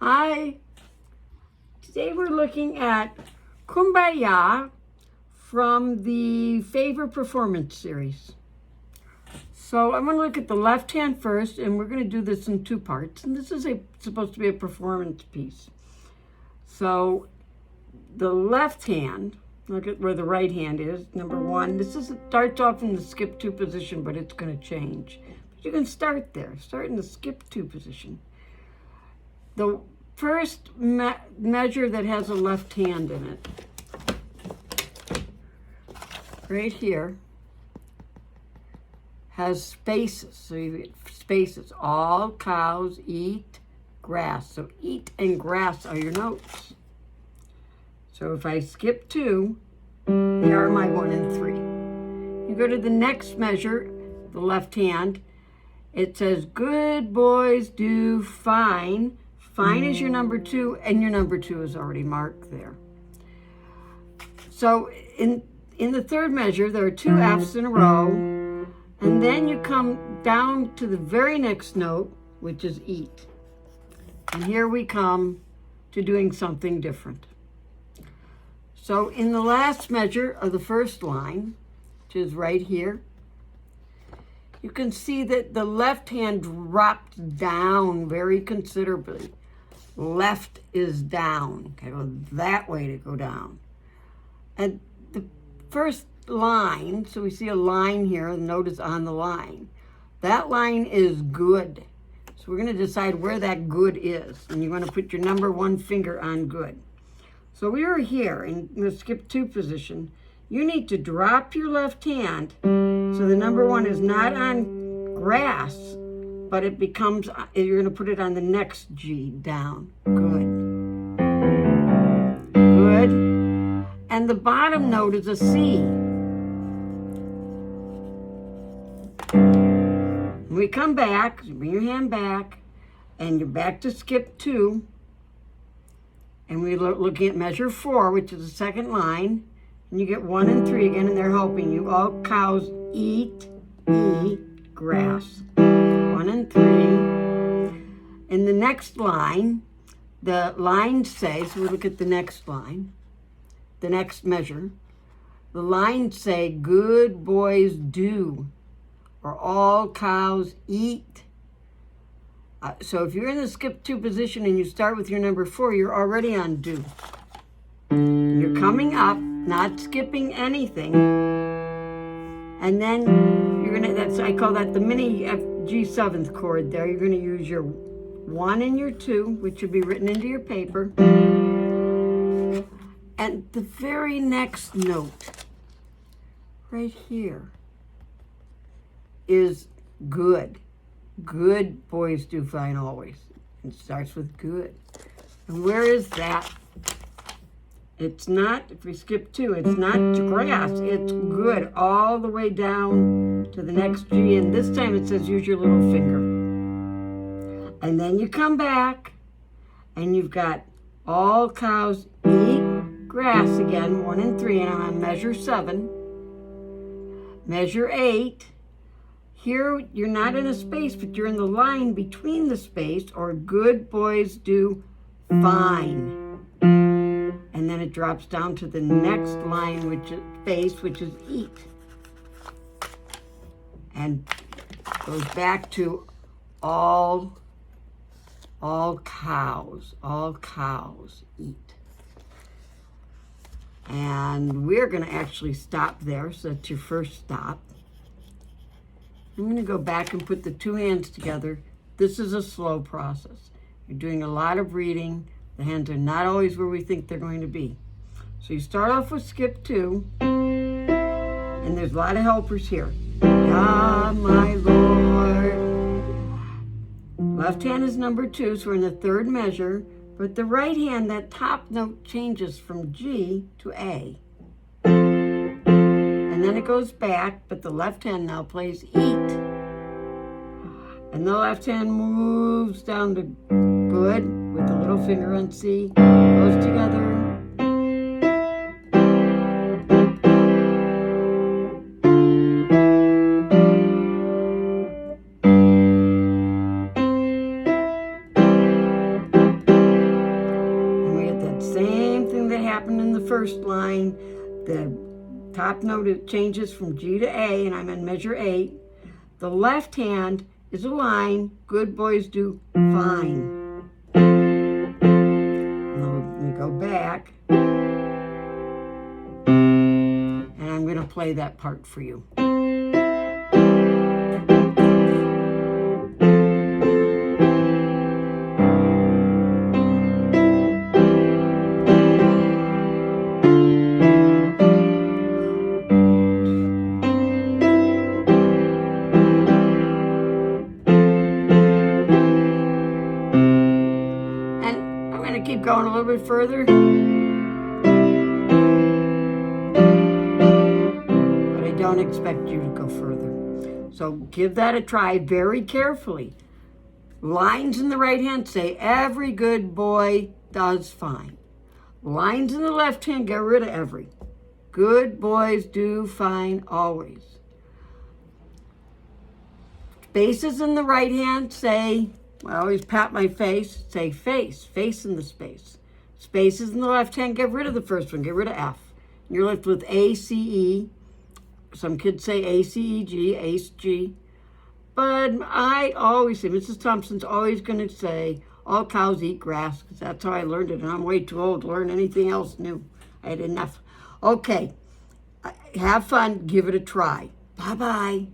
Hi, today we're looking at Kumbaya from the Faber Performance Series. So I'm going to look at the left hand first, and we're going to do this in two parts. And this is supposed to be a performance piece. So the left hand, look at where the right hand is, number one. This starts off in the skip two position, but it's going to change. But you can start there, start in the skip two position. The first measure that has a left hand in it, right here, has spaces. So you get spaces. All cows eat grass. So eat and grass are your notes. So if I skip two, they are my 1 and 3. You go to the next measure, the left hand, it says good boys do fine. Fine is your number 2, and your number 2 is already marked there. So in the third measure, there are 2 F's in a row, and then you come down to the very next note, which is eat. And here we come to doing something different. So in the last measure of the first line, which is right here, you can see that the left hand dropped down very considerably. Left is down. Okay, go that way to go down. And the first line, so we see a line here, the note is on the line. That line is good. So we're going to decide where that good is. And you're going to put your number 1 finger on good. So we are here in the skip 2 position. You need to drop your left hand so the number 1 is not on grass, but it becomes, you're going to put it on the next G down. Good. Good. And the bottom note is a C. We come back, you bring your hand back, and you're back to skip 2. And we're looking at measure 4, which is the second line. And you get 1 and 3 again, and they're helping you. All cows eat grass. 1 and 3. In the next line, the lines say, so we look at the next line, the next measure. The lines say, good boys do, or all cows eat. So if you're in the skip 2 position and you start with your number 4, you're already on do. You're coming up, not skipping anything. And then you're gonna, I call that the mini G7th chord there. You're gonna use your 1 and your 2, which will be written into your paper. And the very next note, right here, is good. Good boys do fine always. It starts with good. And where is that? It's not, if we skip 2, it's not grass. It's good all the way down to the next G. And this time it says use your little finger. And then you come back and you've got all cows eat grass again, 1 and 3. And I'm on measure 7. Measure 8. Here, you're not in a space, but you're in the line between the space, or good boys do fine. And then it drops down to the next line, which is space, which is eat. And goes back to all cows eat. And we're going to actually stop there, so that's your first stop. I'm going to go back and put the 2 hands together. This is a slow process. You're doing a lot of reading. The hands are not always where we think they're going to be. So you start off with skip 2, and there's a lot of helpers here. Ah, my Lord. Left hand is number 2, so we're in the third measure, but the right hand, that top note changes from G to A. And then it goes back, but the left hand now plays eat. And the left hand moves down to good with the little finger on C, goes together. first line. The top note, it changes from G to A, and I'm in measure 8. The left hand is a line. Good boys do fine. Now let me go back. And I'm going to play that part for you. Keep going a little bit further. But I don't expect you to go further. So give that a try very carefully. Lines in the right hand say, every good boy does fine. Lines in the left hand, get rid of every. Good boys do fine always. Spaces in the right hand say, I always pat my face, say face, face in the space. Spaces in the left hand, get rid of the first one, get rid of F. You're left with A, C, E. Some kids say A, C, E, G, Ace, G. But I always say, Mrs. Thompson's always going to say, all cows eat grass, because that's how I learned it, and I'm way too old to learn anything else new. I had enough. Okay, have fun, give it a try. Bye-bye.